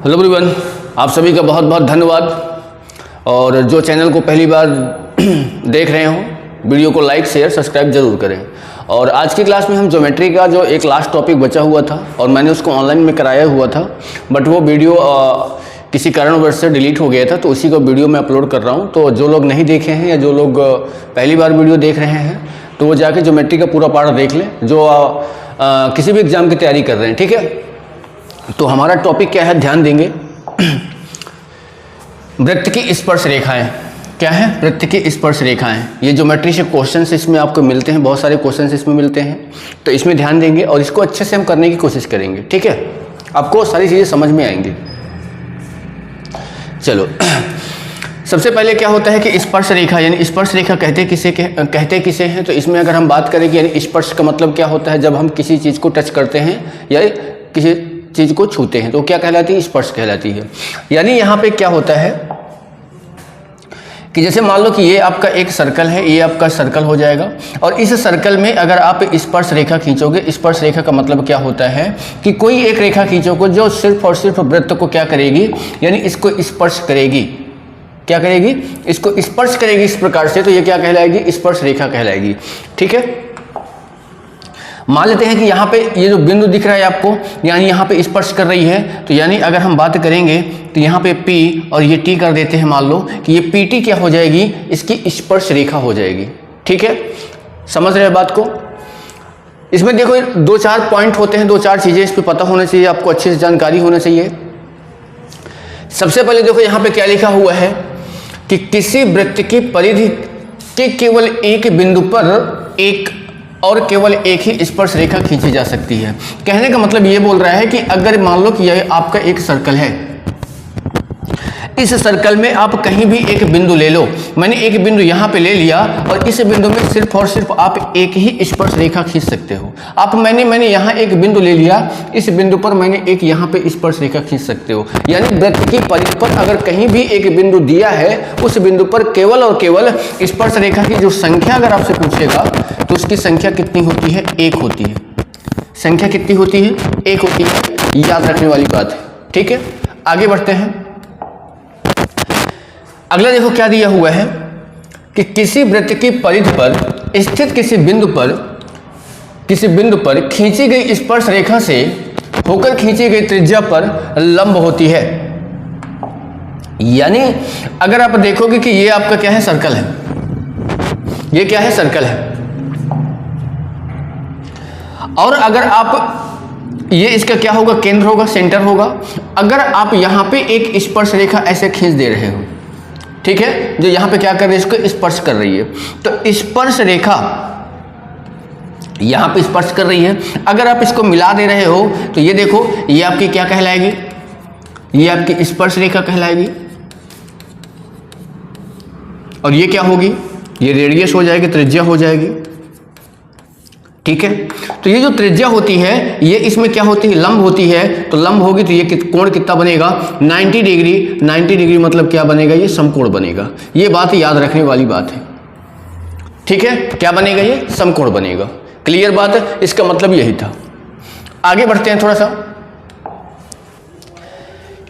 Hello everyone, आप सभी का बहुत बहुत धन्यवाद। और जो चैनल को पहली बार देख रहे हो, वीडियो को लाइक शेयर सब्सक्राइब जरूर करें। और आज की क्लास में हम ज्योमेट्री का जो एक लास्ट टॉपिक बचा हुआ था और मैंने उसको ऑनलाइन में कराया हुआ था, बट वो वीडियो किसी कारणवश से डिलीट हो गया था, तो उसी को वीडियो में अपलोड कर रहा हूँ। तो जो लोग नहीं देखे हैं या जो लोग पहली बार वीडियो देख रहे हैं तो वो जाके ज्योमेट्री का पूरा पार्ट देख लें, जो किसी भी एग्जाम की तैयारी कर रहे हैं। ठीक है, तो हमारा टॉपिक क्या है, ध्यान देंगे। वृत्त की स्पर्श रेखाएं क्या है? वृत्त की स्पर्श रेखाएं। ये ज्योमेट्री से क्वेश्चंस इसमें आपको मिलते हैं, बहुत सारे क्वेश्चंस इसमें मिलते हैं, तो इसमें ध्यान देंगे और इसको अच्छे से हम करने की कोशिश करेंगे। ठीक है, आपको सारी चीज़ें समझ में आएंगी। चलो, सबसे पहले क्या होता है कि स्पर्श रेखा, यानी स्पर्श रेखा कहते किसे हैं? तो इसमें अगर हम बात करें कि यानी स्पर्श का मतलब क्या होता है, जब हम किसी चीज़ को टच करते हैं या किसी चीज़ को छूते हैं तो क्या कहलाती है? स्पर्श कहलाती है। यानी यहाँ पे क्या होता है कि जैसे मान लो कि ये आपका एक सर्कल है, ये आपका सर्कल हो जाएगा और इस सर्कल में अगर आप स्पर्श रेखा खींचोगे, स्पर्श रेखा का मतलब क्या होता है कि कोई एक रेखा खींचोगे जो सिर्फ और सिर्फ वृत्त को क्या करेगी, यानी इसको स्पर्श करेगी। क्या करेगी? इसको स्पर्श करेगी इस प्रकार से, तो ये क्या कहलाएगी? स्पर्श रेखा कहलाएगी। ठीक है, मान लेते हैं कि यहाँ पे ये जो बिंदु दिख रहा है आपको, यानी यहाँ पे स्पर्श कर रही है, तो यानी अगर हम बात करेंगे तो यहाँ पे P और ये T कर देते हैं। मान लो कि ये PT क्या हो जाएगी? इसकी स्पर्श रेखा हो जाएगी। ठीक है, समझ रहे हैं बात को? इसमें देखो दो चार पॉइंट होते हैं, दो चार चीज़ें इस पर पता होना चाहिए, आपको अच्छे से जानकारी होना चाहिए। सबसे पहले देखो यहाँ पे क्या लिखा हुआ है कि किसी वृत्त की परिधि के केवल एक बिंदु पर एक और केवल एक ही स्पर्श रेखा खींची जा सकती है। कहने का मतलब ये बोल रहा है कि अगर मान लो कि यह आपका एक सर्कल है, इस सर्कल में आप कहीं भी एक बिंदु ले लो, मैंने एक बिंदु यहाँ पे ले लिया और इस बिंदु में सिर्फ और सिर्फ आप एक ही स्पर्श रेखा खींच सकते हो। आप मैंने यहाँ एक बिंदु ले लिया, इस बिंदु पर मैंने एक यहाँ पे स्पर्श रेखा खींच सकते हो। यानी वृत्त की परिधि पर अगर कहीं भी एक बिंदु दिया है, उस बिंदु पर केवल और केवल स्पर्श रेखा की जो संख्या अगर आपसे पूछेगा तो उसकी संख्या कितनी होती है? एक होती है। संख्या कितनी होती है? एक होती है। याद रखने वाली बात है। ठीक है, आगे बढ़ते हैं। अगला देखो क्या दिया हुआ है कि किसी वृत्त की परिधि पर स्थित किसी बिंदु पर खींची गई स्पर्श रेखा से होकर खींची गई त्रिज्या पर लंब होती है। यानी अगर आप देखोगे कि ये आपका क्या है? सर्कल है। ये क्या है? सर्कल है। और अगर आप ये इसका क्या होगा? केंद्र होगा, सेंटर होगा। अगर आप यहां पे एक स्पर्श रेखा ऐसे खींच दे रहे हो, ठीक है, जो यहां पे क्या कर रही है? इसको स्पर्श कर रही है, तो स्पर्श रेखा यहां पे स्पर्श कर रही है। अगर आप इसको मिला दे रहे हो तो ये देखो, ये आपकी क्या कहलाएगी? ये आपकी स्पर्श रेखा कहलाएगी। और ये क्या होगी? ये रेडियस हो जाएगी, त्रिज्या हो जाएगी। ठीक है, तो ये जो त्रिज्या होती है ये इसमें क्या होती है? लंब होती है। तो लंब होगी तो ये कोण कितना बनेगा? 90 डिग्री। 90 डिग्री मतलब क्या बनेगा? ये समकोण बनेगा। ये बात याद रखने वाली बात है। ठीक है, क्या बनेगा? ये समकोण बनेगा। क्लियर बात है? इसका मतलब यही था। आगे बढ़ते हैं थोड़ा सा।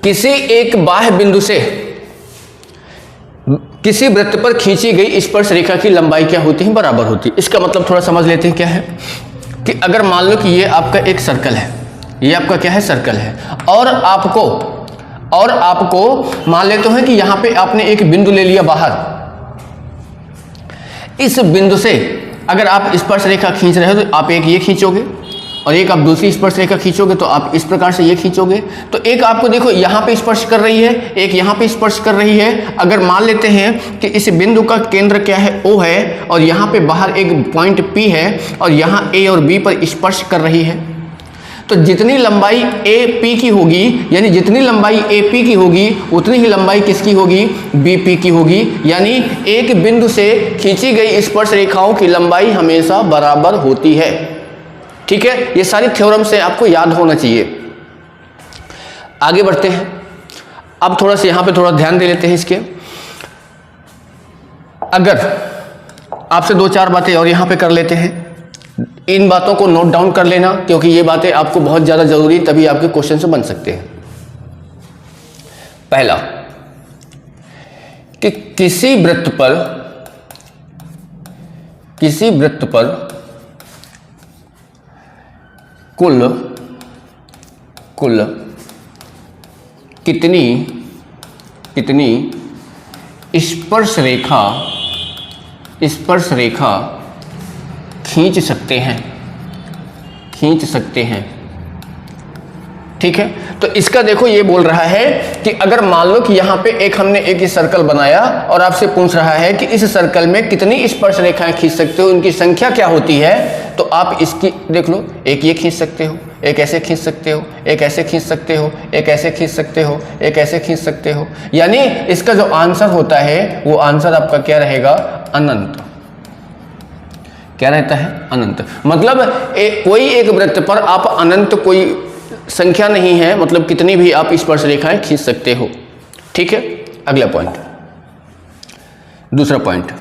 किसी एक बाह्य बिंदु से किसी वृत्त पर खींची गई स्पर्श रेखा की लंबाई क्या होती है? बराबर होती है। इसका मतलब थोड़ा समझ लेते हैं क्या है कि अगर मान लो कि ये आपका एक सर्कल है, ये आपका क्या है? सर्कल है, और आपको मान लेते हैं कि यहां पे आपने एक बिंदु ले लिया बाहर। इस बिंदु से अगर आप स्पर्श रेखा खींच रहे हो तो आप एक ये खींचोगे और एक आप दूसरी स्पर्श रेखा खींचोगे, तो आप इस प्रकार से ये खींचोगे। तो एक आपको देखो यहाँ पे स्पर्श कर रही है, एक यहाँ पे स्पर्श कर रही है। अगर मान लेते हैं कि इस बिंदु का केंद्र क्या है? O है, और यहाँ पे बाहर एक पॉइंट P है और यहाँ A और B पर स्पर्श कर रही है, तो जितनी लंबाई AP की होगी, यानी जितनी लंबाई AP की होगी उतनी ही लंबाई किसकी होगी? BP की होगी। यानी एक बिंदु से खींची गई स्पर्श रेखाओं की लंबाई हमेशा बराबर होती है। ठीक है, ये सारी थ्योरम से आपको याद होना चाहिए। आगे बढ़ते हैं। अब थोड़ा सा यहां पे थोड़ा ध्यान दे लेते हैं इसके। अगर आपसे दो चार बातें और यहां पे कर लेते हैं, इन बातों को नोट डाउन कर लेना, क्योंकि ये बातें आपको बहुत ज़्यादा ज़रूरी, तभी आपके क्वेश्चन से बन सकते हैं। पहला कि किसी वृत्त पर कुल कितनी स्पर्श रेखा खींच सकते हैं। ठीक है, तो इसका देखो ये बोल रहा है कि अगर मान लो कि यहां पे हमने एक सर्कल बनाया और आपसे पूछ रहा है कि इस सर्कल में कितनी स्पर्श रेखाएं खींच सकते हो, उनकी संख्या क्या होती है, तो आप इसकी देख लो, एक ये खींच सकते हो, एक ऐसे खींच सकते हो, एक ऐसे खींच सकते हो, एक ऐसे खींच सकते हो, एक ऐसे खींच सकते हो। यानी इसका जो आंसर होता है वो आंसर आपका क्या रहेगा, अनंत। क्या रहता है, अनंत। मतलब कोई एक वृत्त पर आप अनंत कोई संख्या नहीं है, मतलब कितनी भी आप स्पर्श रेखाएं खींच सकते हो। ठीक है, अगला पॉइंट, दूसरा पॉइंट,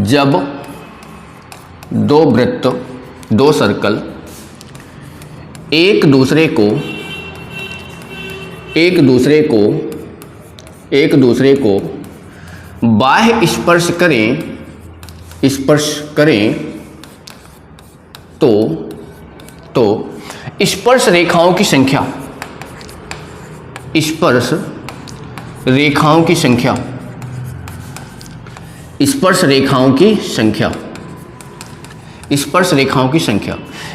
जब दो सर्कल एक दूसरे को बाह्य स्पर्श करें तो स्पर्श रेखाओं की संख्या।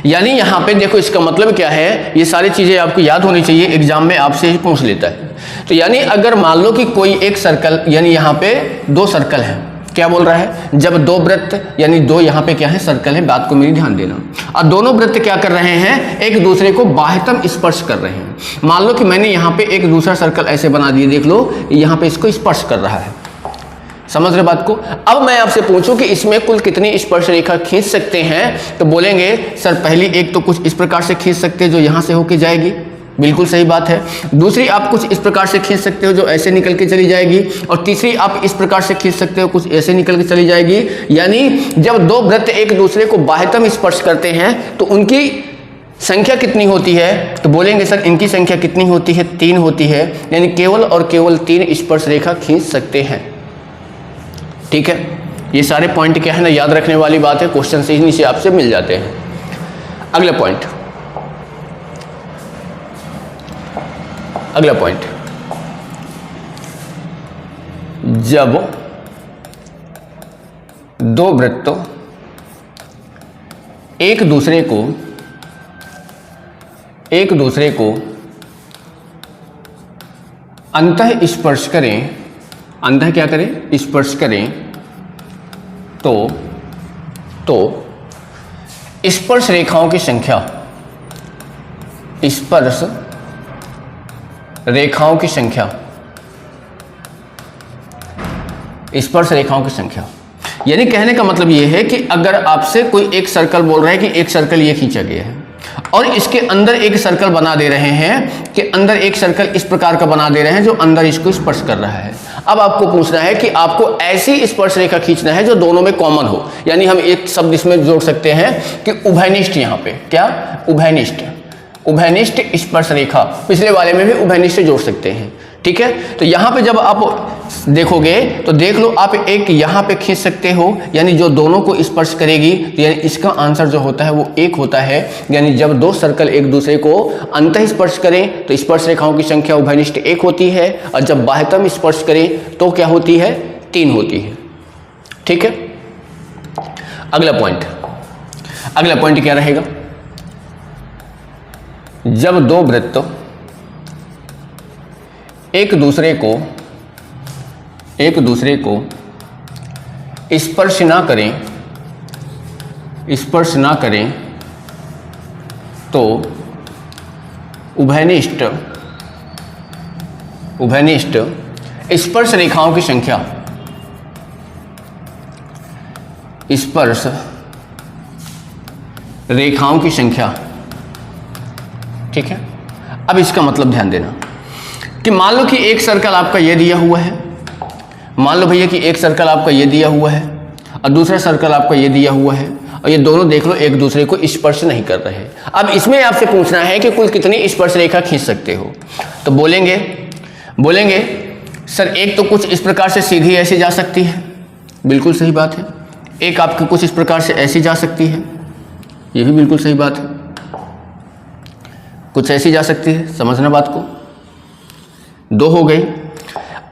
यानी यहां पे देखो, इसका मतलब क्या है, ये सारी चीजें आपको याद होनी चाहिए, एग्जाम में आपसे ही पूछ लेता है। तो यानी अगर मान लो कि कोई एक सर्कल, यानी यहां पे दो सर्कल है, क्या बोल रहा है, जब दो वृत्त, यानी दो यहां पे क्या है, सर्कल है, बात को मेरी ध्यान देना, और दोनों वृत्त क्या कर रहे हैं, एक दूसरे को बाह्यतम स्पर्श कर रहे हैं। मान लो कि मैंने यहां पे एक दूसरा सर्कल ऐसे बना दिया, देख लो यहां पे इसको स्पर्श कर रहा है, समझ रहे बात को। अब मैं आपसे पूछूं कि इसमें कुल कितनी स्पर्श रेखा खींच सकते हैं, तो बोलेंगे सर पहली एक तो कुछ इस प्रकार से खींच सकते हैं जो यहां से होके जाएगी, बिल्कुल सही बात है। दूसरी आप कुछ इस प्रकार से खींच सकते हो जो ऐसे निकल के चली जाएगी, और तीसरी आप इस प्रकार से खींच सकते हो, कुछ ऐसे निकल के चली जाएगी। यानी जब दो वृत्त एक दूसरे को बाह्यतम स्पर्श करते हैं तो उनकी संख्या कितनी होती है, तो बोलेंगे सर इनकी संख्या कितनी होती है, 3 होती है। यानी केवल और केवल 3 स्पर्श रेखा खींच सकते हैं। ठीक है, ये सारे पॉइंट क्या है ना, याद रखने वाली बात है, क्वेश्चन से ही नीचे आपसे मिल जाते हैं। अगला पॉइंट, जब दो वृत्त एक दूसरे को अंतः स्पर्श करें, अंतः क्या करें, स्पर्श करें, तो स्पर्श रेखाओं की संख्या, स्पर्श रेखाओं की संख्या। यानी कहने का मतलब यह है कि अगर आपसे कोई एक सर्कल बोल रहा है कि एक सर्कल ये खींचा गया है, और इसके अंदर एक सर्कल बना दे रहे हैं कि अंदर एक सर्कल इस प्रकार का बना दे रहे हैं जो अंदर इसको स्पर्श कर रहा है। अब आपको पूछना है कि आपको ऐसी स्पर्श रेखा खींचना है जो दोनों में कॉमन हो। यानी हम एक शब्द इसमें जोड़ सकते हैं कि उभयनिष्ठ, यहां पे क्या, उभयनिष्ठ स्पर्श रेखा, पिछले वाले में भी उभयनिष्ठ जोड़ सकते हैं। ठीक है, तो यहां पे जब आप देखोगे तो देख लो, आप एक यहां पे खींच सकते हो, यानी जो दोनों को स्पर्श करेगी, तो यानी इसका आंसर जो होता है वो 1 होता है। यानी जब दो सर्कल एक दूसरे को अंतः स्पर्श करें तो स्पर्श रेखाओं की संख्या उभयनिष्ठ 1 होती है, और जब बाह्यतम स्पर्श करें तो क्या होती है, 3 होती है। ठीक है, अगला पॉइंट क्या रहेगा, जब दो वृत्त एक दूसरे को स्पर्श ना करें तो उभयनिष्ठ स्पर्श रेखाओं की संख्या, स्पर्श रेखाओं की संख्या। ठीक है, अब इसका मतलब ध्यान देना कि मान लो कि एक सर्कल आपका ये दिया हुआ है, मान लो भैया कि एक सर्कल आपका ये दिया हुआ है और दूसरा सर्कल आपका ये दिया हुआ है, और ये दोनों देख लो एक दूसरे को स्पर्श नहीं कर रहे। अब इसमें आपसे पूछना है कि कुल कितनी स्पर्श रेखा खींच सकते हो, तो बोलेंगे सर एक तो कुछ इस प्रकार से सीधी ऐसे जा सकती है, बिल्कुल सही बात है। एक आपकी कुछ इस प्रकार से ऐसी जा सकती है, ये भी बिल्कुल सही बात है। कुछ ऐसी जा सकती है, समझना बात को। दो हो गई।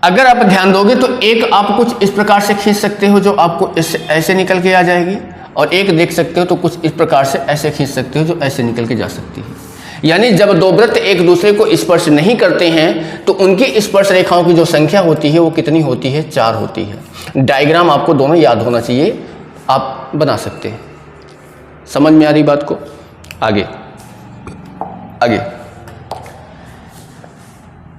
अगर आप ध्यान दोगे तो एक आप कुछ इस प्रकार से खींच सकते हो जो आपको ऐसे निकल के आ जाएगी, और एक देख सकते हो तो कुछ इस प्रकार से ऐसे खींच सकते हो जो ऐसे निकल के जा सकती है। यानी जब दो वृत्त एक दूसरे को स्पर्श नहीं करते हैं तो उनकी स्पर्श रेखाओं की जो संख्या होती है वो कितनी होती है? 4 होती है। डायग्राम आपको दोनों याद होना चाहिए, आप बना सकते हैं। समझ में आ रही बात को? आगे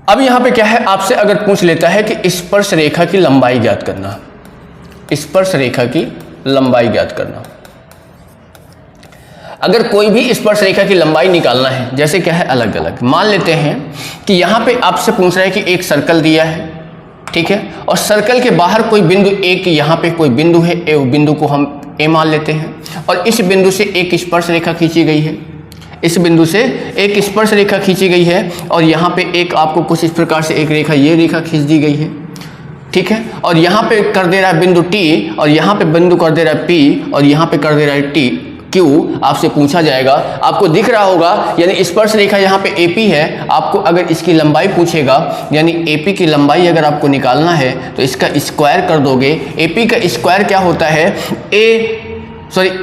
अब यहां पे क्या है, आपसे अगर पूछ लेता है कि स्पर्श रेखा की लंबाई ज्ञात करना, स्पर्श रेखा की लंबाई ज्ञात करना। अगर कोई भी स्पर्श रेखा की लंबाई निकालना है, जैसे क्या है अलग अलग, मान लेते हैं कि यहां पे आपसे पूछ रहा है कि एक सर्कल दिया है, ठीक है, और सर्कल के बाहर कोई बिंदु एक, यहां पे कोई बिंदु है, ए बिंदु को हम ए मान लेते हैं, और इस बिंदु से एक स्पर्श रेखा खींची गई है, इस बिंदु से एक स्पर्श रेखा खींची गई है, और यहाँ पे एक आपको कुछ इस प्रकार से एक रेखा, ये रेखा खींच दी गई है, ठीक है, और यहाँ पे कर दे रहा है बिंदु टी, और यहाँ पे बिंदु कर दे रहा है पी, और यहाँ पे कर दे रहा है टी क्यू। आपसे पूछा जाएगा, आपको दिख रहा होगा, यानी स्पर्श रेखा यहाँ पे एपी है, आपको अगर इसकी लंबाई पूछेगा, यानी एपी की लंबाई अगर आपको निकालना है तो इसका स्क्वायर कर दोगे। एपी का स्क्वायर क्या होता है?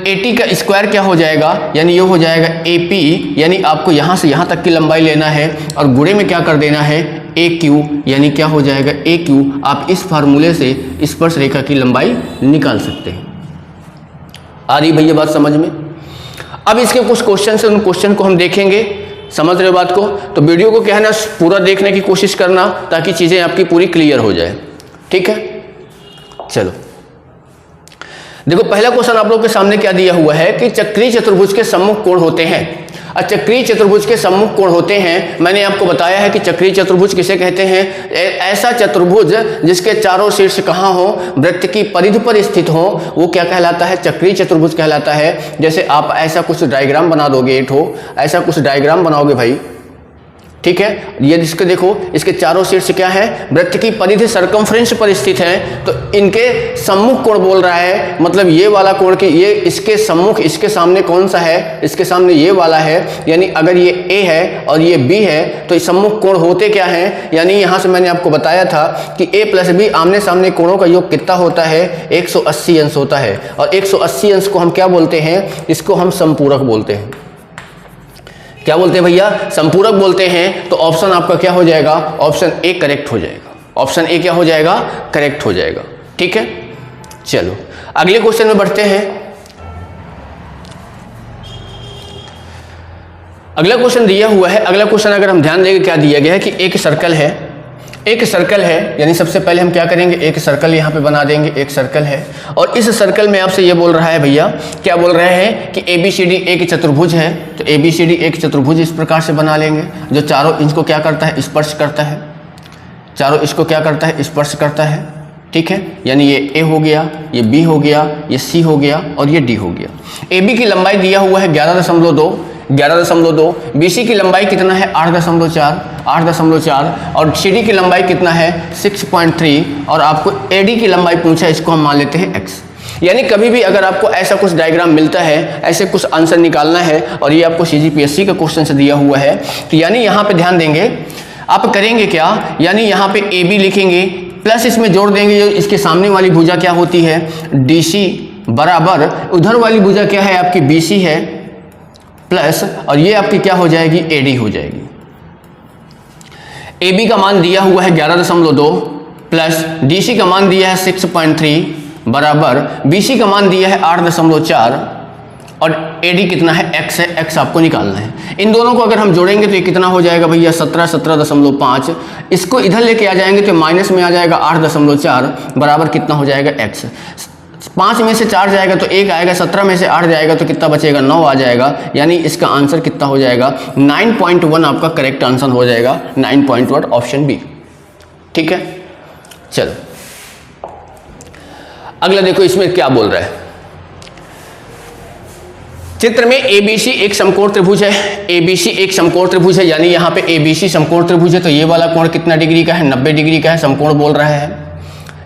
एटी का स्क्वायर क्या हो जाएगा? यानी ये हो जाएगा एपी, यानी आपको यहाँ से यहाँ तक की लंबाई लेना है, और गुणे में क्या कर देना है? ए क्यू, यानी क्या हो जाएगा? ए क्यू। आप इस फार्मूले से स्पर्श रेखा की लंबाई निकाल सकते हैं। आ रही भैया बात समझ में? अब इसके कुछ क्वेश्चन है, उन क्वेश्चन को हम देखेंगे। समझ रहे हो बात को? तो वीडियो को क्या है ना, पूरा देखने की कोशिश करना, ताकि चीज़ें आपकी पूरी क्लियर हो जाए, ठीक है। चलो देखो, पहला क्वेश्चन आप लोग के सामने क्या दिया हुआ है कि चक्रीय चतुर्भुज के सम्मुख कोण होते हैं। चक्रीय चतुर्भुज के सम्मुख कोण होते हैं, मैंने आपको बताया है कि चक्रीय चतुर्भुज किसे कहते हैं? ऐसा चतुर्भुज जिसके चारों शीर्ष कहाँ हो? वृत्त की परिधि पर स्थित हो, वो क्या कहलाता है? चक्रीय चतुर्भुज कहलाता है। जैसे आप ऐसा कुछ डायग्राम बना दोगे, ऐसा कुछ डायग्राम बनाओगे भाई, ठीक है, ये जिसके देखो, इसके चारों शीर्ष क्या है? वृत्त की परिधि सर्कमफ्रेंस पर स्थित है, तो इनके सम्मुख कोण बोल रहा है, मतलब ये वाला कोण की, ये इसके सम्मुख, इसके सामने कौन सा है? इसके सामने ये वाला है, यानी अगर ये ए है और ये बी है तो सम्मुख कोण होते क्या हैं? यानी यहाँ से मैंने आपको बताया था कि ए प्लस बी आमने सामने कोणों का योग कितना होता है? 180 अंश होता है, और 180 अंश को हम क्या बोलते हैं? इसको हम संपूरक बोलते हैं। क्या बोलते हैं भैया? संपूरक बोलते हैं। तो ऑप्शन आपका क्या हो जाएगा? ऑप्शन ए करेक्ट हो जाएगा। ऑप्शन ए क्या हो जाएगा? करेक्ट हो जाएगा, ठीक है। चलो अगले क्वेश्चन में बढ़ते हैं। अगला क्वेश्चन दिया हुआ है, अगला क्वेश्चन अगर हम ध्यान देंगे क्या दिया गया है कि एक सर्कल है, यानी सबसे पहले हम क्या करेंगे? एक सर्कल यहाँ पे बना देंगे, एक सर्कल है, और इस सर्कल में आपसे ये बोल रहा है भैया, क्या बोल रहे हैं कि ABCD एक चतुर्भुज है, तो ABCD एक चतुर्भुज इस प्रकार से बना लेंगे, जो चारों इसको क्या करता है? स्पर्श करता है, चारों इसको क्या करता है? स्पर्श करता है, ठीक है। यानी ये A हो गया, ये B हो गया, ये C हो गया, और ये D हो गया। AB की लंबाई दिया हुआ है 11.2, BC की लंबाई कितना है? 8.4, और CD की लंबाई कितना है? 6.3, और आपको AD की लंबाई पूछा है, इसको हम मान लेते हैं x। यानी कभी भी अगर आपको ऐसा कुछ डायग्राम मिलता है, ऐसे कुछ आंसर निकालना है, और ये आपको CGPSC का क्वेश्चन से दिया हुआ है, तो यानी यहाँ पे ध्यान देंगे, आप करेंगे क्या? यानी यहाँ पे AB लिखेंगे, प्लस इसमें जोड़ देंगे जो इसके सामने वाली भुजा क्या होती है? DC बराबर उधर वाली भुजा क्या है? आपकी BC है, प्लस, और ये आपकी क्या हो जाएगी? AD हो जाएगी। AB का मान दिया हुआ है 11.2, प्लस DC का मान दिया है 6.3, बराबर BC का मान दिया है 8.4, और AD कितना है? x है, x आपको निकालना है। इन दोनों को अगर हम जोड़ेंगे तो ये कितना हो जाएगा भैया? 17.5। इसको इधर लेके आ जाएंगे तो माइनस में आ जाएगा 8.4, बराबर कितना हो जाएगा? x। 5 में से 4 जाएगा तो 1 आएगा, 17 में से 8 जाएगा तो कितना बचेगा? 9 आ जाएगा। यानी इसका आंसर कितना हो जाएगा? 9.1 आपका करेक्ट आंसर हो जाएगा, 9.1 ऑप्शन बी, ठीक है। चलो अगला देखो, इसमें क्या बोल रहा है? चित्र में ABC एक समकोण त्रिभुज है, ABC एक समकोण त्रिभुज है, यानी यहाँ पे ABC समकोण त्रिभुज है, तो ये वाला कोण कितना डिग्री का है, 90 डिग्री का है, समकोण बोल रहा है।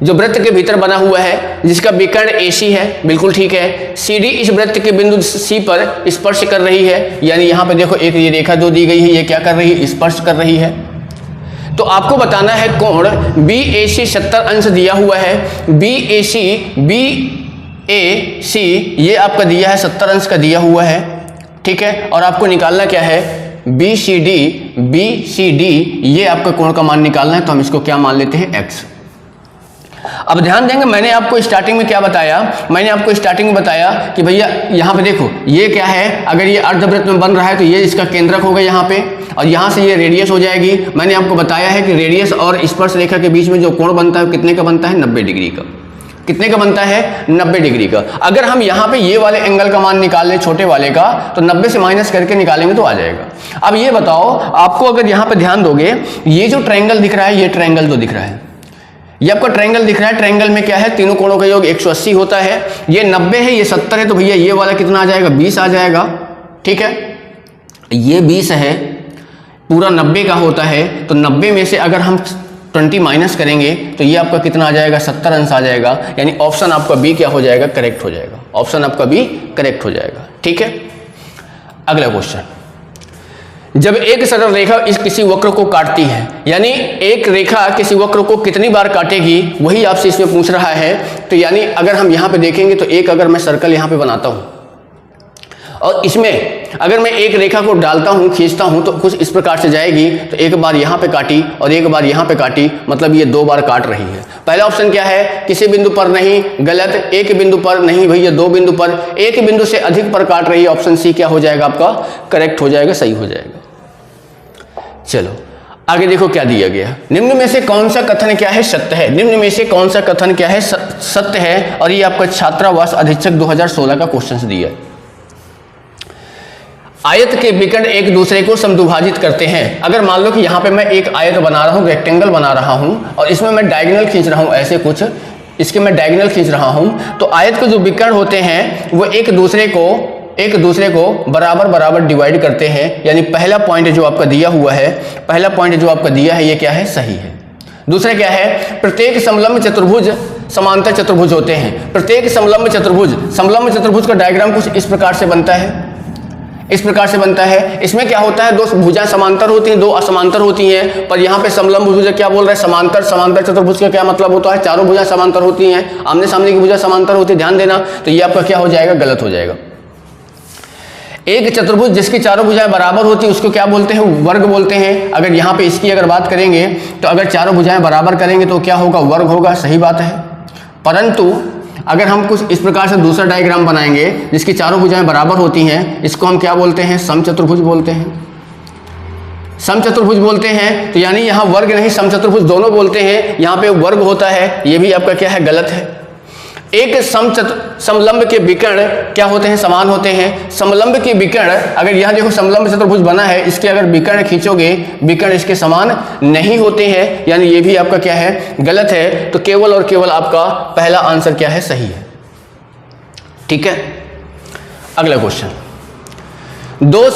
जो वृत्त के भीतर बना हुआ है जिसका विकर्ण AC है, बिल्कुल ठीक है। CD इस वृत्त के बिंदु C पर स्पर्श कर रही है, यानी यहाँ पे देखो एक ये रेखा जो दी गई है ये क्या कर रही है, स्पर्श कर रही है। तो आपको बताना है कोण BAC 70 अंश दिया हुआ है, BAC ये आपका दिया है 70 अंश का दिया हुआ है, ठीक है। और आपको निकालना क्या है, BCD ये आपका कोण का मान निकालना है, तो हम इसको क्या मान लेते हैं, x। अब ध्यान देंगे, मैंने आपको स्टार्टिंग में क्या बताया, मैंने आपको स्टार्टिंग में बताया कि भैया यहाँ पे देखो ये क्या है, अगर ये अर्धवृत्त में बन रहा है तो ये इसका केंद्रक होगा यहाँ पे, और यहाँ से ये रेडियस हो जाएगी। मैंने आपको बताया है कि रेडियस और स्पर्श रेखा के बीच में जो कोण बनता है कितने का बनता है, 90 डिग्री का। कितने का बनता है, 90 डिग्री का। अगर हम यहाँ पे ये वाले एंगल का मान निकाल लें छोटे वाले का, तो 90 से माइनस करके निकालेंगे तो आ जाएगा। अब ये बताओ, आपको अगर यहाँ पे ध्यान दोगे, ये जो ट्रायंगल दिख रहा है, ये ट्रायंगल जो दिख रहा है, ये आपका ट्रायंगल दिख रहा है। ट्रायंगल में क्या है, तीनों कोणों का योग 180 होता है। ये 90 है, ये 70 है, तो भैया ये वाला कितना आ जाएगा, 20 आ जाएगा, ठीक है। ये 20 है, पूरा 90 का होता है, तो 90 में से अगर हम 20 माइनस करेंगे तो ये आपका कितना आ जाएगा, 70 अंश आ जाएगा। यानी ऑप्शन आपका बी क्या हो जाएगा, करेक्ट हो जाएगा। ऑप्शन आपका बी करेक्ट हो जाएगा, ठीक है। अगला क्वेश्चन, जब एक सरल रेखा इस किसी वक्र को काटती है, यानी एक रेखा किसी वक्र को कितनी बार काटेगी, वही आपसे इसमें पूछ रहा है। तो यानी अगर हम यहाँ पे देखेंगे तो एक अगर मैं सर्कल यहाँ पे बनाता हूँ और इसमें अगर मैं एक रेखा को डालता हूँ, खींचता हूँ, तो कुछ इस प्रकार से जाएगी। तो एक बार यहाँ पे काटी और एक बार यहाँ पे काटी, मतलब ये 2 बार काट रही है। पहला ऑप्शन क्या है, किसी बिंदु पर नहीं, गलत। एक बिंदु पर नहीं भैया, 2 बिंदु पर, एक बिंदु से अधिक पर काट रही है। ऑप्शन सी क्या हो जाएगा आपका, करेक्ट हो जाएगा, सही हो जाएगा। चलो आगे देखो क्या दिया गया, निम्न में से कौन सा कथन क्या है, सत्य है। निम्न में से कौन सा कथन क्या है, सत्य है। और ये आपका छात्रावास अधीक्षक 2016 का क्वेश्चन दिया है। आयत के विकर्ण एक दूसरे को समद्विभाजित करते हैं। अगर मान लो कि यहाँ पे मैं एक आयत बना रहा हूँ, रेक्टेंगल बना रहा हूँ, और इसमें मैं डायगोनल खींच रहा हूँ, ऐसे कुछ इसके मैं डायगोनल खींच रहा हूँ, तो आयत के जो विकर्ण होते हैं वो एक दूसरे को बराबर बराबर डिवाइड करते हैं। यानी पहला पॉइंट जो आपका दिया हुआ है, पहला पॉइंट जो आपका दिया है, ये क्या है, सही है। दूसरा क्या है, प्रत्येक समलंब चतुर्भुज समांतर चतुर्भुज होते हैं। प्रत्येक समलंब चतुर्भुज का डायग्राम कुछ इस प्रकार से बनता है, इस प्रकार से बनता है। इसमें क्या होता है, 2 भुजाएं समांतर होती हैं, 2 असमांतर होती हैं। पर यहाँ पे समलंब भुज क्या बोल रहे हैं, समांतर चतुर्भुज का क्या मतलब होता है, चारों भुजाएं समांतर होती हैं, आमने सामने की भुजा समांतर होती है, ध्यान देना। तो ये आपका क्या हो जाएगा, गलत हो जाएगा। एक चतुर्भुज जिसकी चारों भुजाएं बराबर होती है उसको क्या बोलते हैं, वर्ग बोलते हैं। अगर यहाँ पे इसकी अगर बात करेंगे तो अगर चारों भुजाएं बराबर करेंगे तो क्या होगा, वर्ग होगा, सही बात है। परंतु अगर हम कुछ इस प्रकार से दूसरा डायग्राम बनाएंगे जिसकी चारों भुजाएं बराबर होती हैं, इसको हम क्या बोलते हैं, समचतुर्भुज बोलते हैं, समचतुर्भुज बोलते हैं। तो यानी यहाँ वर्ग नहीं समचतुर्भुज दोनों बोलते हैं, यहाँ पे वर्ग होता है, ये भी आपका क्या है, गलत है। एक समलंब के विकर्ण क्या होते हैं, समान होते हैं। समलंब के विकर्ण, अगर यहाँ देखो समलंब चतुर्भुज बना है, इसके अगर विकर्ण खींचोगे, विकर्ण इसके समान नहीं होते हैं, यानी ये भी आपका क्या है, गलत है। तो केवल और केवल आपका पहला आंसर क्या है, सही है, ठीक है। अगला क्वेश्चन, दो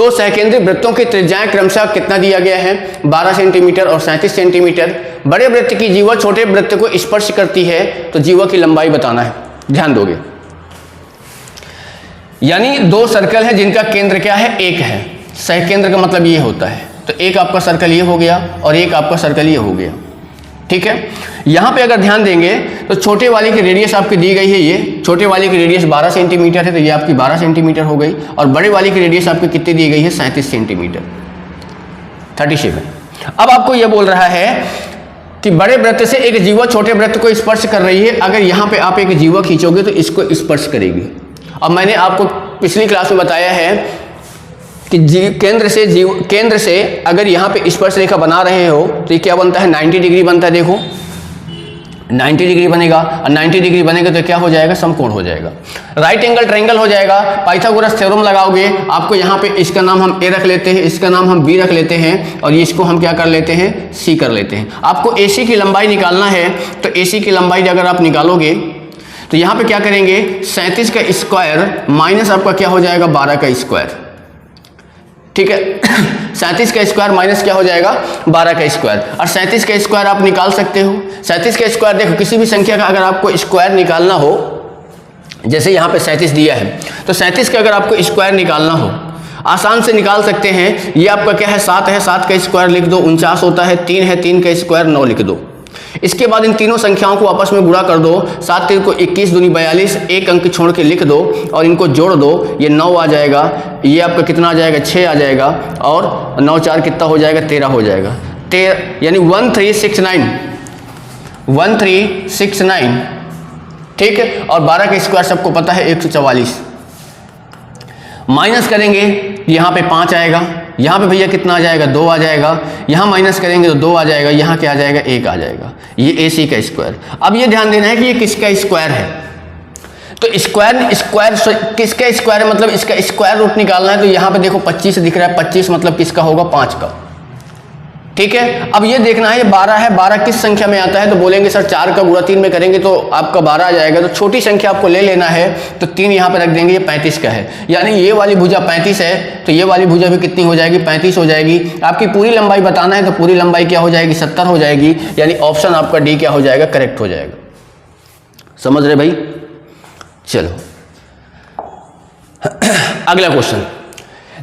सहकेंद्रीय वृत्तों की त्रिज्याएं क्रमशः कितना दिया गया है, 12 सेंटीमीटर और 37 सेंटीमीटर। बड़े वृत्त की जीवा छोटे वृत्त को स्पर्श करती है, तो जीवा की लंबाई बताना है, ध्यान दोगे। यानी 2 सर्कल है जिनका केंद्र क्या है, 1 है। सहकेंद्र का मतलब ये होता है, तो एक आपका सर्कल ये हो गया और एक आपका सर्कल ये हो गया, ठीक है। यहाँ पे अगर ध्यान देंगे तो छोटे वाले की रेडियस आपकी दी गई है, ये छोटे वाले की रेडियस 12 सेंटीमीटर है, तो ये आपकी 12 सेंटीमीटर हो गई। और बड़े वाले की रेडियस आपकी कितनी दी गई है, 37 सेंटीमीटर, 37। अब आपको ये बोल रहा है कि बड़े वृत्त से एक जीवा छोटे वृत्त को स्पर्श कर रही है। अगर यहाँ पे आप एक जीवा खींचोगे तो इसको स्पर्श करेगी। और मैंने आपको पिछली क्लास में बताया है कि केंद्र से अगर यहाँ पे स्पर्श रेखा बना रहे हो तो ये क्या बनता है, 90 डिग्री बनता है। देखो 90 डिग्री बनेगा, और 90 डिग्री बनेगा तो क्या हो जाएगा, समकोण हो जाएगा, राइट एंगल ट्रायंगल हो जाएगा। पाइथागोरस थ्योरम लगाओगे, आपको यहाँ पे इसका नाम हम ए रख लेते हैं, इसका नाम हम बी रख लेते हैं, और इसको हम क्या कर लेते हैं, सी कर लेते हैं। आपको AC की लंबाई निकालना है, तो AC की लंबाई अगर आप निकालोगे तो यहाँ पे क्या करेंगे, 37 का स्क्वायर माइनस आपका क्या हो जाएगा 12 का स्क्वायर, ठीक है। 37 का स्क्वायर माइनस क्या हो जाएगा 12 का स्क्वायर, और 37 का स्क्वायर आप निकाल सकते हो। 37 का स्क्वायर देखो, किसी भी संख्या का अगर आपको स्क्वायर निकालना हो, जैसे यहाँ पे 37 दिया है, तो 37 का अगर आपको स्क्वायर निकालना हो आसान से निकाल सकते हैं। ये आपका क्या है 7 है, 7 का स्क्वायर लिख दो 49 होता है, 3 है, 3 का स्क्वायर 9 लिख दो। इसके बाद इन तीनों संख्याओं को आपस में गुणा कर दो, 7 3 को 21 दूनी 42, एक अंक छोड़ के लिख दो और इनको जोड़ दो, ये 9 आ जाएगा, ये आपका कितना आ जाएगा 6 आ जाएगा, और 9 4 कितना हो जाएगा 13 हो जाएगा, 13 यानी 1369, ठीक है। और 12 का स्क्वायर सबको पता है 144। माइनस करेंगे यहाँ पे 5 आएगा, यहाँ पे भैया कितना आ जाएगा 2 आ जाएगा, यहाँ माइनस करेंगे तो 2 आ जाएगा, यहाँ क्या आ जाएगा 1 आ जाएगा। ये AC का स्क्वायर। अब ये ध्यान देना है कि ये किसका स्क्वायर है, तो स्क्वायर किसका स्क्वायर है, मतलब इसका स्क्वायर रूट निकालना है। तो यहाँ पे देखो 25 दिख रहा है, 25 मतलब किसका होगा 5 का, ठीक है। अब ये देखना है ये 12 है, 12 किस संख्या में आता है, तो बोलेंगे सर 4 का गुणा 3 में करेंगे तो आपका 12 आ जाएगा। तो छोटी संख्या आपको ले लेना है, तो 3 यहाँ पे रख देंगे, ये 35 का है, यानी ये वाली भुजा 35 है, तो ये वाली भुजा भी कितनी हो जाएगी 35 हो जाएगी। आपकी पूरी लंबाई बताना है, तो पूरी लंबाई क्या हो जाएगी 70 हो जाएगी, यानी ऑप्शन आपका डी क्या हो जाएगा करेक्ट हो जाएगा। समझ रहे भाई, चलो अगला क्वेश्चन।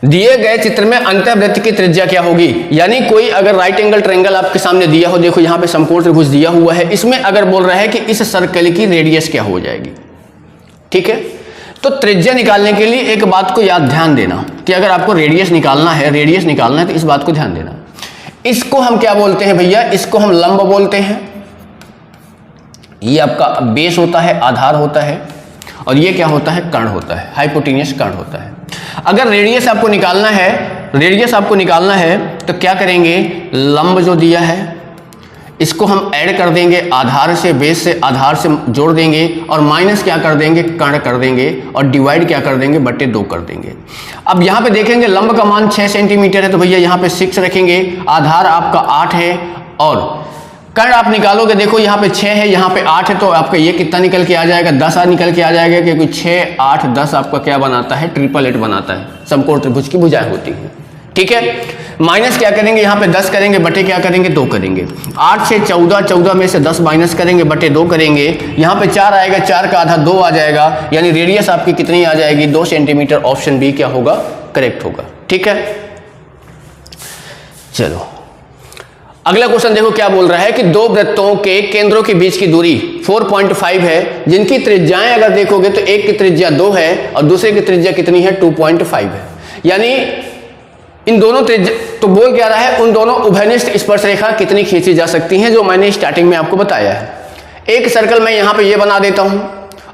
दिए गए चित्र में अंतःवृत्त की त्रिज्या क्या होगी, यानी कोई अगर राइट एंगल ट्रायंगल आपके सामने दिया हो, देखो यहाँ पे समकोण त्रिभुज दिया हुआ है, इसमें अगर बोल रहा है कि इस सर्कल की रेडियस क्या हो जाएगी, ठीक है। तो त्रिज्या निकालने के लिए एक बात को याद ध्यान देना कि अगर आपको रेडियस निकालना है तो इस बात को ध्यान देना। इसको हम क्या बोलते हैं भैया, इसको हम लंब बोलते हैं। ये आपका बेस होता है, आधार होता है, और ये क्या होता है कर्ण होता है, हाइपोटेन्यूस कर्ण होता है। अगर रेडियस आपको निकालना है तो क्या करेंगे, लंब जो दिया है इसको हम ऐड कर देंगे आधार से, बेस से आधार से जोड़ देंगे, और माइनस क्या कर देंगे कर्ण कर देंगे, और डिवाइड क्या कर देंगे बटे 2 कर देंगे। अब यहाँ पे देखेंगे लंब का मान 6 सेंटीमीटर है, तो भैया यहाँ पे 6 रखेंगे, आधार आपका 8 है, और कर्ण आप निकालोगे, देखो यहाँ पे 6 है, यहाँ पे 8 है, तो आपका ये कितना निकल के आ जाएगा 10 निकल के आ जाएगा, क्योंकि 6 8 10 आपका क्या बनाता है 888 बनाता है, समकोण त्रिभुज की भुजाएं होती है, ठीक है। माइनस क्या करेंगे, यहाँ पे 10 करेंगे, बटे क्या करेंगे 2 करेंगे, 8 से 14, 14 में से 10 माइनस करेंगे, बटे 2 करेंगे, यहाँ पे 4 आएगा, 4 का आधा 2 आ जाएगा, यानी रेडियस आपकी कितनी आ जाएगी 2 सेंटीमीटर। ऑप्शन बी क्या होगा करेक्ट होगा, ठीक है। चलो अगला क्वेश्चन देखो क्या बोल रहा है कि दो वृत्तों के केंद्रों के बीच की दूरी 4.5 है, जिनकी त्रिज्याएं अगर देखोगे तो एक की त्रिज्या 2 है और दूसरे की त्रिज्या कितनी है 2.5 है, यानी इन दोनों त्रिज्या, तो बोल क्या रहा है उन दोनों उभयनिष्ठ स्पर्श रेखा कितनी खींची जा सकती हैं, जो मैंने स्टार्टिंग में आपको बताया है। एक सर्कल मैं यहां पे ये बना देता हूं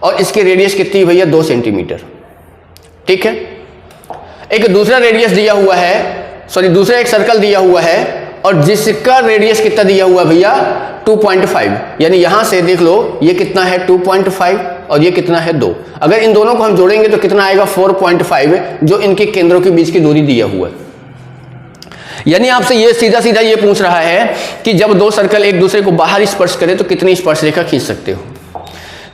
और इसकी रेडियस कितनी भैया 2 सेंटीमीटर, ठीक है। एक दूसरा रेडियस दिया हुआ है, दूसरा एक सर्कल दिया हुआ है और जिसका रेडियस कितना दिया हुआ भैया 2.5, यानी यहां से देख लो ये कितना है 2.5 और ये कितना है 2। अगर इन दोनों को हम जोड़ेंगे तो कितना आएगा 4.5, जो इनके केंद्रों के बीच की दूरी दिया हुआ है। यानी आपसे ये सीधा सीधा ये पूछ रहा है कि जब दो सर्कल एक दूसरे को बाहर स्पर्श करें तो कितनी स्पर्श रेखा खींच सकते हो।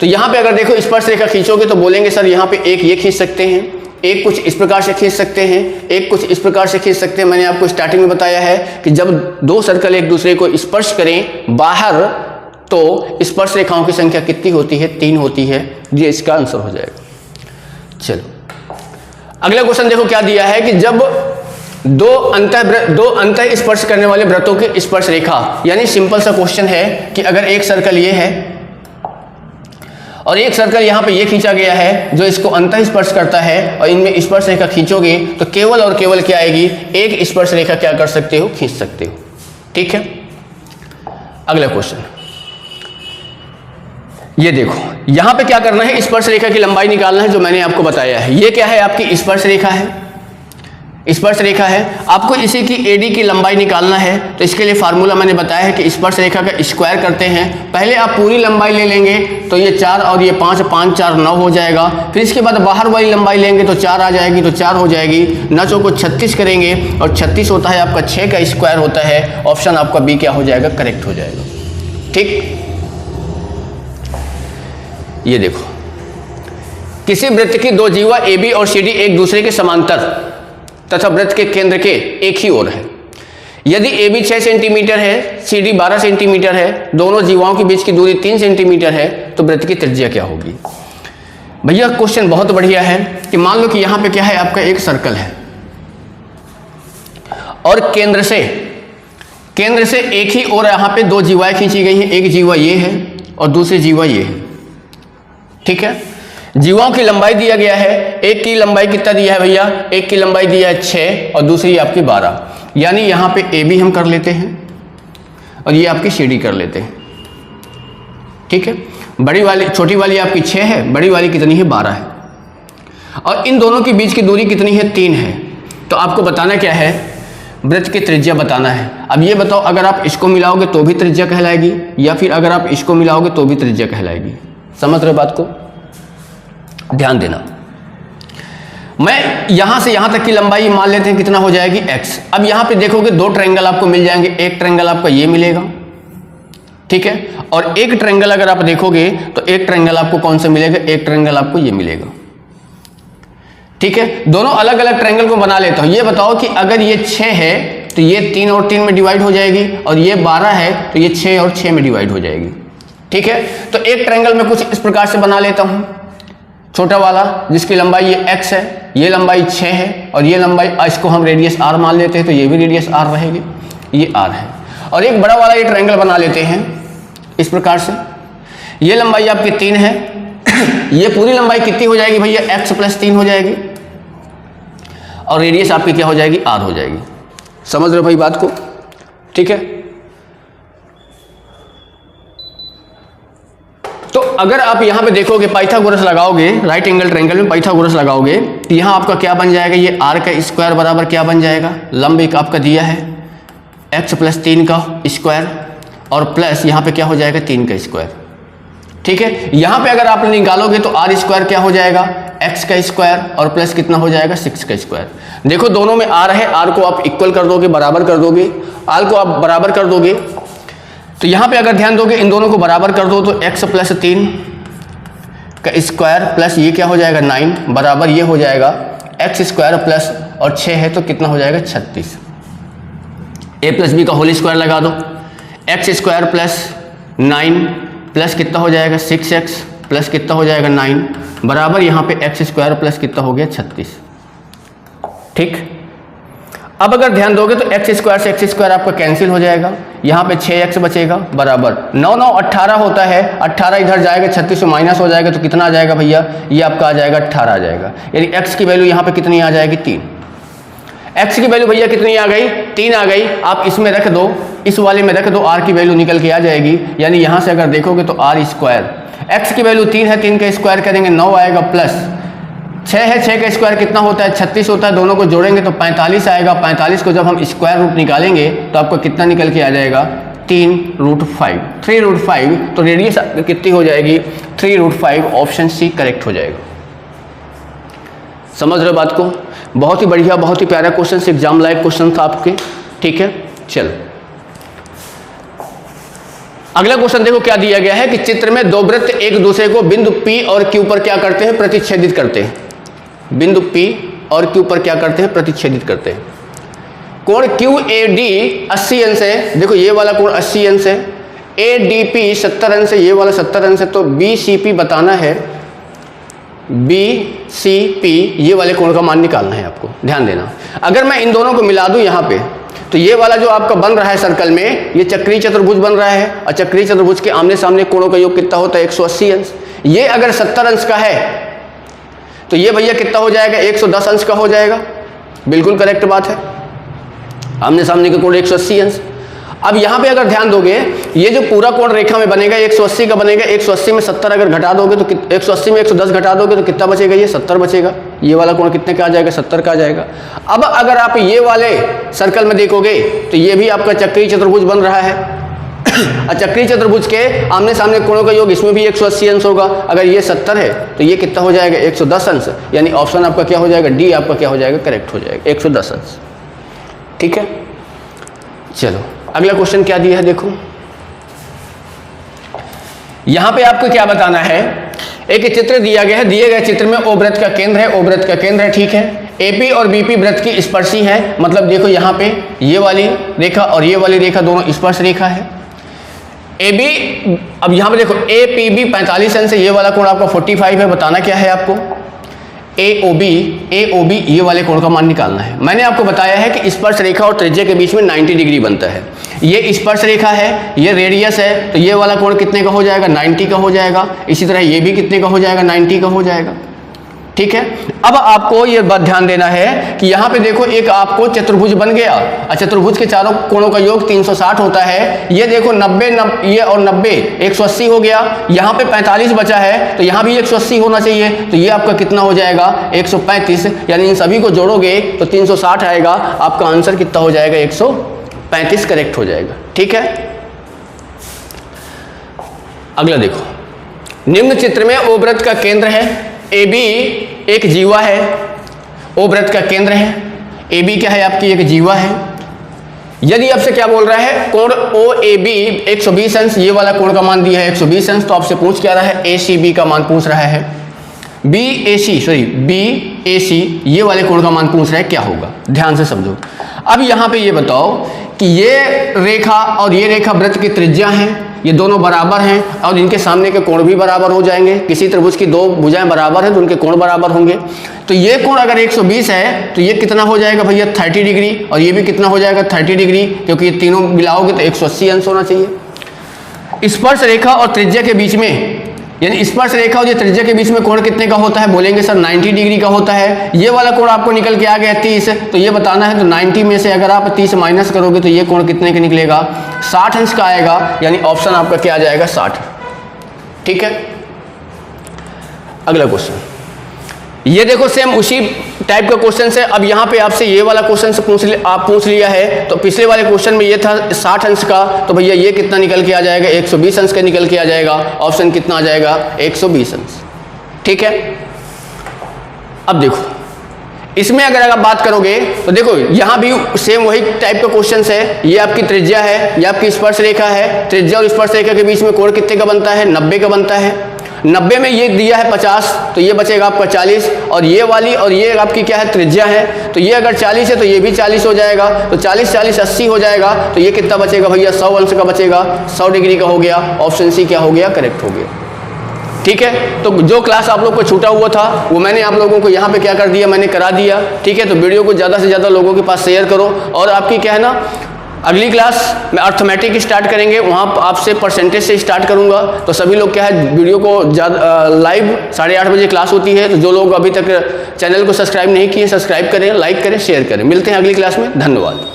तो यहां पे अगर देखो स्पर्श रेखा खींचोगे तो बोलेंगे सर यहां पे एक ये खींच सकते हैं, एक कुछ इस प्रकार से खींच सकते हैं, एक कुछ इस प्रकार से खींच सकते हैं। मैंने आपको स्टार्टिंग में बताया है कि जब दो सर्कल एक दूसरे को स्पर्श करें बाहर तो स्पर्श रेखाओं की संख्या कितनी होती है 3 होती है। ये इसका आंसर हो जाएगा। चलो अगला क्वेश्चन देखो क्या दिया है कि जब दो अंतः स्पर्श करने वाले वृत्तों की स्पर्श रेखा, यानी सिंपल सा क्वेश्चन है कि अगर एक सर्कल ये है और एक सर्कल यहाँ पे ये खींचा गया है जो इसको अंतः स्पर्श करता है और इनमें स्पर्श रेखा खींचोगे तो केवल और केवल क्या आएगी, एक स्पर्श रेखा क्या कर सकते हो, खींच सकते हो। ठीक है, अगला क्वेश्चन ये देखो, यहां पे क्या करना है, स्पर्श रेखा की लंबाई निकालना है जो मैंने आपको बताया है। ये क्या है, आपकी स्पर्श रेखा है, स्पर्श रेखा है। आपको इसी की एडी की लंबाई निकालना है तो इसके लिए फार्मूला मैंने बताया है कि स्पर्श रेखा का स्क्वायर करते हैं। पहले आप पूरी लंबाई ले लेंगे तो ये 4 और ये 5, 5 4 9 हो जाएगा। फिर इसके बाद बाहर वाली लंबाई लेंगे तो 4 आ जाएगी, तो 4 हो जाएगी। 9 को 36 करेंगे और 36 होता है आपका 6 का स्क्वायर होता है। ऑप्शन आपका बी क्या हो जाएगा, करेक्ट हो जाएगा। ठीक, ये देखो किसी वृत्त की दो जीवा AB और CD एक दूसरे के समांतर तथा वृत्त के केंद्र के एक ही ओर है। यदि AB 6 सेंटीमीटर है, CD 12 सेंटीमीटर है, दोनों जीवाओं के बीच की दूरी 3 सेंटीमीटर है, तो वृत्त की त्रिज्या क्या होगी? भैया क्वेश्चन बहुत बढ़िया है कि मान लो कि यहां पे क्या है, आपका एक सर्कल है और केंद्र से एक ही ओर यहां पे दो जीवाएं खींची गई हैं। एक जीवा ये है और दूसरी जीवा ये है। ठीक है, जीवाओं की लंबाई दिया गया है। एक की लंबाई कितना दिया है भैया? एक की लंबाई दिया है 6 और दूसरी आपकी 12, यानी यहां पे AB हम कर लेते हैं और ये आपकी CD कर लेते हैं। ठीक है, बड़ी वाली छोटी वाली आपकी 6 है, बड़ी वाली कितनी है? 12 है। और इन दोनों के बीच की दूरी कितनी है? 3 है। तो आपको बताना क्या है? वृत्त की त्रिज्या बताना है। अब ये बताओ, अगर आप इसको मिलाओगे तो भी त्रिज्या कहलाएगी या फिर अगर आप इसको मिलाओगे तो भी त्रिज्या कहलाएगी। समझ रहे बात को? ध्यान देना। मैं यहां से यहां तक की लंबाई मान लेते हैं, कितना हो जाएगी? x। अब यहां पे देखोगे दो ट्रायंगल आपको मिल जाएंगे। एक ट्रायंगल आपका ये मिलेगा, ठीक है, और एक ट्रायंगल अगर आप देखोगे तो एक ट्रायंगल आपको कौन सा मिलेगा? एक ट्रायंगल आपको ये मिलेगा। ठीक है, दोनों अलग अलग ट्रायंगल को बना लेता हूं। ये बताओ कि अगर ये 6 है तो ये 3 और 3 में डिवाइड हो जाएगी, और ये 12 है तो ये 6 और 6 में डिवाइड हो जाएगी। ठीक है, तो एक ट्रायंगल में कुछ इस प्रकार से बना लेता हूं। छोटा वाला जिसकी लंबाई ये x है, ये लंबाई 6 है और ये लंबाई, इसको हम रेडियस r मान लेते हैं, तो ये भी रेडियस r रहेगी, ये r है। और एक बड़ा वाला ये ट्रायंगल बना लेते हैं इस प्रकार से। ये लंबाई आपकी 3 है, ये पूरी लंबाई कितनी हो जाएगी भैया? x + 3 हो जाएगी, और रेडियस आपकी क्या हो जाएगी? r हो जाएगी। समझ रहे हो भाई बात को? ठीक है, तो अगर आप यहां पे देखोगे पाइथागोरस लगाओगे, राइट एंगल ट्रायंगल में पाइथागोरस लगाओगे, तो यहां आपका क्या बन जाएगा? ये r का स्क्वायर बराबर क्या बन जाएगा? लंब एक आपका दिया है x + 3 का स्क्वायर और प्लस यहां पे क्या हो जाएगा? 3 का स्क्वायर। ठीक है, यहां पे अगर आप निकालोगे तो r स्क्वायर क्या हो जाएगा? x का स्क्वायर और प्लस कितना हो जाएगा? 6 का स्क्वायर। देखो दोनों में r है, r को आप इक्वल कर दोगे, बराबर कर दोगे, r को आप बराबर कर दोगे, तो यहां पे अगर ध्यान दोगे इन दोनों को बराबर कर दो तो x + 3 का स्क्वायर प्लस ये क्या हो जाएगा? 9 बराबर ये हो जाएगा x स्क्वायर प्लस और 6 है तो कितना हो जाएगा? 36। a + b का होल स्क्वायर लगा दो, x स्क्वायर प्लस 9 प्लस कितना हो जाएगा? 6x प्लस कितना हो जाएगा? 9 बराबर यहाँ पे x स्क्वायर प्लस कितना हो गया? 36। ठीक, अब अगर ध्यान दोगे तो x स्क्वायर से x स्क्वायर आपका कैंसिल हो जाएगा, यहाँ पे 6x बचेगा बराबर 9 9 18 होता है, 18 इधर जाएगा, 36 में माइनस हो जाएगा तो कितना आ जाएगा भैया? ये आपका आ जाएगा 18 आ जाएगा, यानी x की वैल्यू यहाँ पे कितनी आ जाएगी? 3। x की वैल्यू भैया कितनी आ गई? 3 आ गई। आप इसमें रख दो, इस वाले में रख दो, r की वैल्यू निकल के आ जाएगी, यानी यहाँ से अगर देखोगे तो r स्क्वायर, x की वैल्यू 3 है, 3 का स्क्वायर करेंगे 9 आएगा, प्लस 6 है, 6 का स्क्वायर कितना होता है? 36 होता है, दोनों को जोड़ेंगे तो 45 आएगा। 45 को जब हम स्क्वायर रूट निकालेंगे तो आपको कितना निकल के आ जाएगा? 3√5, 3√5। तो रेडियस कितनी हो जाएगी? 3√5। ऑप्शन सी करेक्ट हो जाएगा। समझ रहे बात को? बहुत ही बढ़िया, बहुत ही प्यारा क्वेश्चन, एग्जाम लाइक क्वेश्चन था आपके। ठीक है, चलो अगला क्वेश्चन देखो क्या दिया गया है कि चित्र में दो वृत्त एक दूसरे को बिंदु P और Q पर क्या करते हैं? प्रतिच्छेदित करते हैं। बिंदु P और Q पर क्या करते हैं? प्रतिच्छेदित करते हैं। कोण QAD 80 अंश है, देखो ये वाला कोण 80 अंश है, ADP 70 अंश है, ये वाला 70 अंश है, तो BCP बताना है। BCP ये वाले कोण का मान निकालना है आपको, ध्यान देना। अगर मैं इन दोनों को मिला दूं यहाँ पे, तो ये वाला जो आपका बन रहा है सर्कल में, ये चक्रीय चतुर्भुज बन रहा है, और चक्रीय चतुर्भुज के आमने सामने कोणों का योग कितना होता है? 180 अंश। ये अगर 70 अंश का है तो ये भैया कितना हो जाएगा? 110 अंश का हो जाएगा। बिल्कुल करेक्ट बात है, आमने सामने के कोण 180 अंश। अब यहाँ पे अगर ध्यान दोगे, ये जो पूरा कोण रेखा में बनेगा 180 का बनेगा। 180 में 70 अगर घटा दोगे तो 180 में 110 घटा दोगे तो कितना बचेगा? ये 70 बचेगा। ये वाला कोण कितने का आ जाएगा? 70 का आ जाएगा। अब अगर आप ये वाले सर्कल में देखोगे तो ये भी आपका चक्रीय चतुर्भुज बन रहा है, और चक्रीय चतुर्भुज के आमने सामने कोणों का योग इसमें भी 180 अंश होगा। अगर ये 70 है तो ये कितना हो जाएगा? 110 अंश, यानी ऑप्शन आपका क्या हो जाएगा? डी आपका क्या हो जाएगा? करेक्ट हो जाएगा, 110 अंश। ठीक है, चलो अगला क्वेश्चन क्या दिया है देखो। यहां पे आपको क्या बताना है एक चित्र दिया गया है, दिए गए चित्र में ओ वृत्त का केंद्र है, ओ वृत्त का केंद्र है, ठीक है। एपी और बीपी वृत्त की स्पर्शी है, मतलब देखो यहाँ पे ये वाली रेखा और ये वाली रेखा दोनों स्पर्श रेखा है। ए बी, अब यहाँ पे देखो ए पी बी 45 अंश है, ये वाला कोण आपका 45 है। बताना क्या है आपको, ए ओ बी ये वाले कोण का मान निकालना है। मैंने आपको बताया है कि स्पर्श रेखा और त्रिज्या के बीच में 90 डिग्री बनता है। ये स्पर्श रेखा है, ये रेडियस है, तो ये वाला कोण कितने का हो जाएगा, 90 का हो जाएगा। इसी तरह ये भी कितने का हो जाएगा, 90 का हो जाएगा, ठीक है। अब आपको ये बात ध्यान देना है कि यहाँ पे देखो एक आपको चतुर्भुज बन गया, और चतुर्भुज के चारों कोणों का योग 360 होता है। ये देखो 90 ये और 90 180 हो गया, यहाँ पे 45 बचा है, तो यहाँ भी 180 होना चाहिए, तो ये आपका कितना हो जाएगा 135, यानी इन सभी को जोड़ोगे तो 360 आएगा। आपका आंसर कितना हो जाएगा 135 करेक्ट हो जाएगा, ठीक है। अगला देखो, निम्न चित्र में ओ वृत्त का केंद्र है, ए बी एक जीवा है, ओ वृत्त का केंद्र है, ए बी क्या है आपकी एक जीवा है। यदि आपसे क्या बोल रहा है, कोण ओ ए बी 120 अंश, ये वाला कोण का मान दिया है 120 अंश, तो आपसे पूछ क्या रहा है, ए सी बी का मान पूछ रहा है। बी ए सी ये वाले कोण का मान पूछ रहा है, क्या होगा, ध्यान से समझो। अब यहाँ पे ये बताओ कि ये रेखा और ये रेखा वृत्त की त्रिज्या है, ये दोनों बराबर हैं और इनके सामने के कोण भी बराबर हो जाएंगे। किसी त्रिभुज की दो भुजाएं बराबर हैं तो उनके कोण बराबर होंगे। तो ये कोण अगर 120 है तो ये कितना हो जाएगा भैया 30 डिग्री, और ये भी कितना हो जाएगा 30 डिग्री, क्योंकि ये तीनों मिलाओगे तो 180 अंश होना चाहिए। स्पर्श रेखा और त्रिज्या के बीच में, यानी स्पर्श रेखा और ये त्रिज्या के बीच में कोण कितने का होता है, बोलेंगे सर 90 डिग्री का होता है। ये वाला कोण आपको निकल के आ गया 30, तो ये बताना है, तो 90 में से अगर आप 30 माइनस करोगे तो ये कोण कितने का निकलेगा, 60 अंश का आएगा, यानी ऑप्शन आपका क्या आ जाएगा 60, ठीक है। अगला क्वेश्चन, ये देखो सेम उसी टाइप का क्वेश्चन है। अब यहाँ पे आपसे ये वाला क्वेश्चन से पूछ लिया है, तो पिछले वाले क्वेश्चन में ये था 60 अंश का, तो भैया ये कितना निकल के आ जाएगा 120 अंश का निकल के आ जाएगा। ऑप्शन कितना आ जाएगा 120 अंश, ठीक है। अब देखो इसमें अगर आप बात करोगे तो देखो यहाँ भी सेम वही टाइप का क्वेश्चन है। ये आपकी त्रिज्या है, ये आपकी स्पर्श रेखा है, त्रिज्या और स्पर्श रेखा के बीच में कोण कितने का बनता है, 90 का बनता है। 90 में ये दिया है 50, तो ये बचेगा आपका 40, और ये वाली और ये आपकी क्या है त्रिज्या है, तो ये अगर 40 है तो ये भी 40 हो जाएगा, तो 40 40 80 हो जाएगा, तो ये कितना बचेगा भैया 100 अंश का बचेगा, 100 डिग्री का हो गया। ऑप्शन सी क्या हो गया, करेक्ट हो गया, ठीक है। तो जो क्लास आप लोग को छूटा हुआ था वो मैंने आप लोगों को यहाँ पे क्या कर दिया, मैंने करा दिया, ठीक है। तो वीडियो को ज़्यादा से ज़्यादा लोगों के पास शेयर करो। और आपकी क्या है ना, अगली क्लास में अर्थमेटिक स्टार्ट करेंगे, वहाँ आपसे परसेंटेज से स्टार्ट करूँगा। तो सभी लोग क्या है वीडियो को लाइव 8:30 बजे क्लास होती है, तो जो लोग अभी तक चैनल को सब्सक्राइब नहीं किए सब्सक्राइब करें, लाइक करें, शेयर करें। मिलते हैं अगली क्लास में, धन्यवाद।